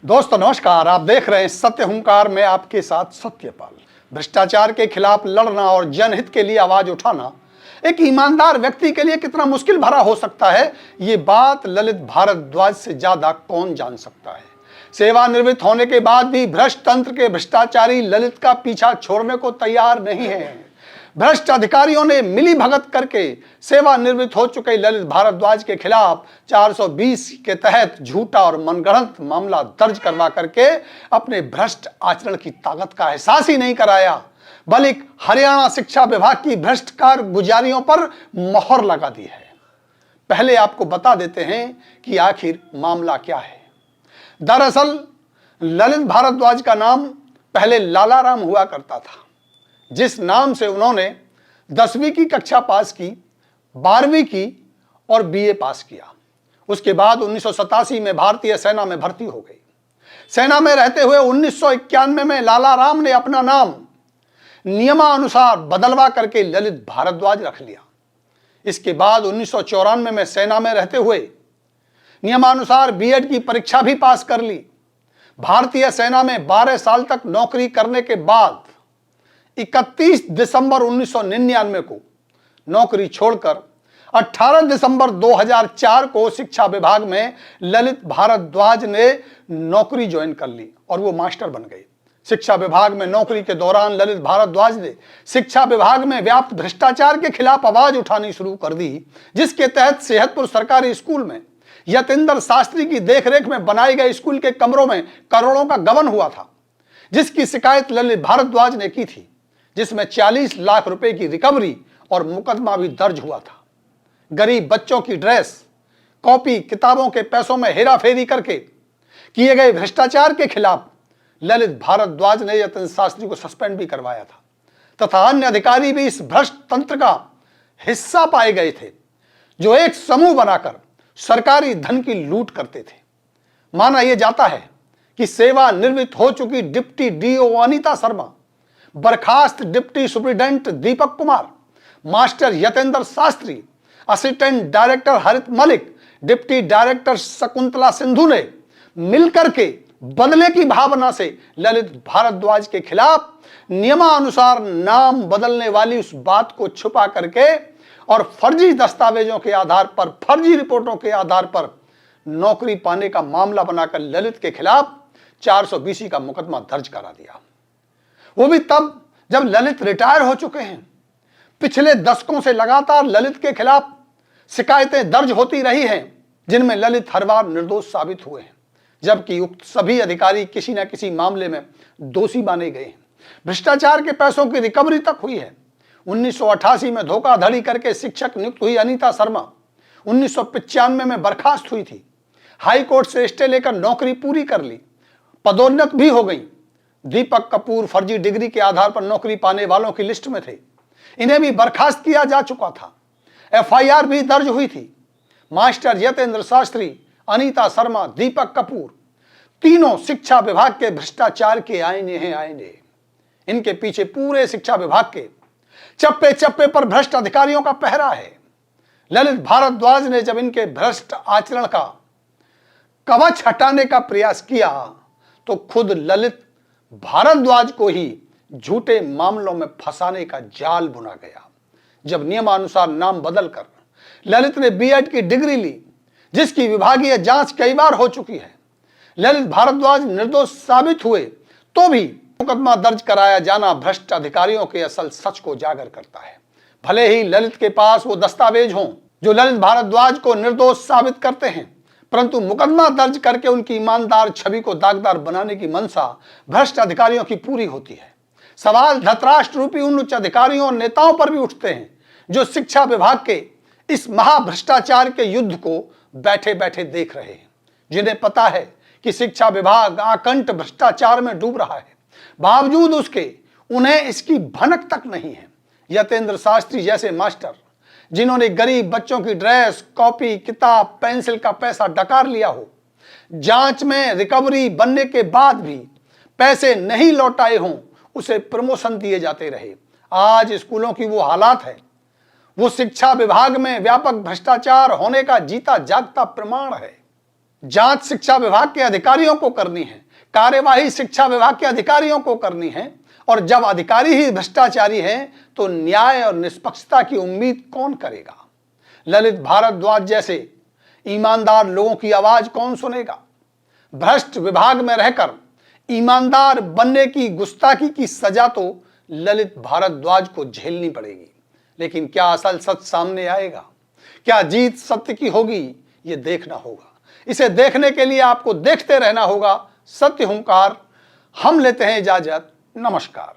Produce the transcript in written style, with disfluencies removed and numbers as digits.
दोस्तों नमस्कार, आप देख रहे हैं सत्य हुंकार में आपके साथ सत्यपाल। भ्रष्टाचार के खिलाफ लड़ना और जनहित के लिए आवाज उठाना एक ईमानदार व्यक्ति के लिए कितना मुश्किल भरा हो सकता है, ये बात ललित भारद्वाज से ज्यादा कौन जान सकता है। सेवानिवृत्त होने के बाद भी भ्रष्ट तंत्र के भ्रष्टाचारी ललित का पीछा छोड़ने को तैयार नहीं है। भ्रष्ट अधिकारियों ने मिली भगत करके सेवानिवृत्त हो चुके ललित भारद्वाज के खिलाफ 420 के तहत झूठा और मनगढ़ंत मामला दर्ज करवा करके अपने भ्रष्ट आचरण की ताकत का एहसास ही नहीं कराया, बल्कि हरियाणा शिक्षा विभाग की भ्रष्ट कारगुजारियों पर मोहर लगा दी है। पहले आपको बता देते हैं कि आखिर मामला क्या है। दरअसल ललित भारद्वाज का नाम पहले लालाराम हुआ करता था, जिस नाम से उन्होंने 10वीं की कक्षा पास की, 12वीं की और बीए पास किया। उसके बाद 1987 में भारतीय सेना में भर्ती हो गई। सेना में रहते हुए 1991 में लालाराम ने अपना नाम नियमानुसार बदलवा करके ललित भारद्वाज रख लिया। इसके बाद 1994 में सेना में रहते हुए नियमानुसार बीएड की परीक्षा भी पास कर ली। भारतीय सेना में 12 साल तक नौकरी करने के बाद 31 दिसंबर 1999 को नौकरी छोड़कर 18 दिसंबर 2004 को शिक्षा विभाग में ललित भारद्वाज ने नौकरी ज्वाइन कर ली और वो मास्टर बन गए। शिक्षा विभाग में नौकरी के दौरान ललित भारद्वाज ने शिक्षा विभाग में व्याप्त भ्रष्टाचार के खिलाफ आवाज उठानी शुरू कर दी, जिसके तहत सेहतपुर सरकारी स्कूल में यतेंद्र शास्त्री की देखरेख में बनाए गए स्कूल के कमरों में करोड़ों का गबन हुआ था, जिसकी शिकायत ललित भारद्वाज ने की थी, जिसमें 40 लाख रुपए की रिकवरी और मुकदमा भी दर्ज हुआ था। गरीब बच्चों की ड्रेस, कॉपी, किताबों के पैसों में हेराफेरी करके किए गए भ्रष्टाचार के खिलाफ ललित भारद्वाज ने यतेंद्र शास्त्री को सस्पेंड भी करवाया था तथा अन्य अधिकारी भी इस भ्रष्ट तंत्र का हिस्सा पाए गए थे, जो एक समूह बनाकर सरकारी धन की लूट करते थे। माना यह जाता है कि सेवानिवृत्त हो चुकी डिप्टी डीओ अनीता शर्मा, बर्खास्त deputy superintendent Deepak Kumar, master Yatendra Shastri, assistant director Harit Malik, deputy director Shakuntala Sindhu ने मिलकर के बदले की भावना से ललित भारद्वाज के खिलाफ नियमानुसार नाम बदलने वाली उस बात को छुपा करके और फर्जी दस्तावेजों के आधार पर, फर्जी रिपोर्टों के आधार पर नौकरी पाने का मामला बनाकर ललित के खिलाफ 420 का मुकदमा दर्ज करा दिया। वो भी तब जब ललित रिटायर हो चुके हैं। पिछले दशकों से लगातार ललित के खिलाफ शिकायतें दर्ज होती रही हैं, जिनमें ललित हर बार निर्दोष साबित हुए हैं, जबकि उक्त सभी अधिकारी किसी न किसी मामले में दोषी माने गए हैं। भ्रष्टाचार के पैसों की रिकवरी तक हुई है। 1988 में धोखाधड़ी करके शिक्षक नियुक्त हुई अनीता शर्मा 1995 में बर्खास्त हुई थी। हाई कोर्ट से स्टे लेकर नौकरी पूरी कर ली, पदोन्नत भी हो गई। दीपक कपूर फर्जी डिग्री के आधार पर नौकरी पाने वालों की लिस्ट में थे, इन्हें भी बर्खास्त किया जा चुका था। एफआईआर भी दर्ज हुई थी। मास्टर यतेंद्र शास्त्री, अनीता शर्मा, दीपक कपूर तीनों शिक्षा विभाग के भ्रष्टाचार के आईने हैं आईने। इनके पीछे पूरे शिक्षा विभाग के चप्पे चप्पे पर भ्रष्ट अधिकारियों का पहरा है। ललित भारद्वाज ने जब इनके भ्रष्ट आचरण का कवच हटाने का प्रयास किया तो खुद ललित भारद्वाज को ही झूठे मामलों में फंसाने का जाल बुना गया। जब नियमानुसार नाम बदलकर ललित ने बीएड की डिग्री ली, जिसकी विभागीय जांच कई बार हो चुकी है, ललित भारद्वाज निर्दोष साबित हुए तो भी मुकदमा दर्ज कराया जाना भ्रष्ट अधिकारियों के असल सच को उजागर करता है। भले ही ललित के पास वो दस्तावेज हों जो ललित भारद्वाज को निर्दोष साबित करते हैं, परंतु मुकदमा दर्ज करके उनकी ईमानदार छवि को दागदार बनाने की मंशा भ्रष्ट अधिकारियों की पूरी होती है। सवाल धृतराष्ट्र रूपी उन उच्च अधिकारियों और नेताओं पर भी उठते हैं जो शिक्षा विभाग के इस महाभ्रष्टाचार के युद्ध को बैठे बैठे देख रहे हैं, जिन्हें पता है कि शिक्षा विभाग आकंठ भ्रष्टाचार में डूब रहा है, बावजूद उसके उन्हें इसकी भनक तक नहीं है। यतेंद्र शास्त्री जैसे मास्टर, जिन्होंने गरीब बच्चों की ड्रेस, कॉपी, किताब, पेंसिल का पैसा डकार लिया हो, जांच में रिकवरी बनने के बाद भी पैसे नहीं लौटाए हों, उसे प्रमोशन दिए जाते रहे। आज स्कूलों की वो हालात है, वो शिक्षा विभाग में व्यापक भ्रष्टाचार होने का जीता जागता प्रमाण है। जांच शिक्षा विभाग के अधिकारियों को करनी है, कार्यवाही शिक्षा विभाग के अधिकारियों को करनी है। और जब अधिकारी ही भ्रष्टाचारी हैं तो न्याय और निष्पक्षता की उम्मीद कौन करेगा? ललित भारद्वाज जैसे ईमानदार लोगों की आवाज कौन सुनेगा? भ्रष्ट विभाग में रहकर ईमानदार बनने की गुस्ताखी की सजा तो ललित भारद्वाज को झेलनी पड़ेगी। लेकिन क्या असल सच सामने आएगा? क्या जीत सत्य की होगी? ये देखना होगा। इसे देखने के लिए आपको देखते रहना होगा सत्य हुंकार। हम लेते हैं इजाजत। नमस्कार।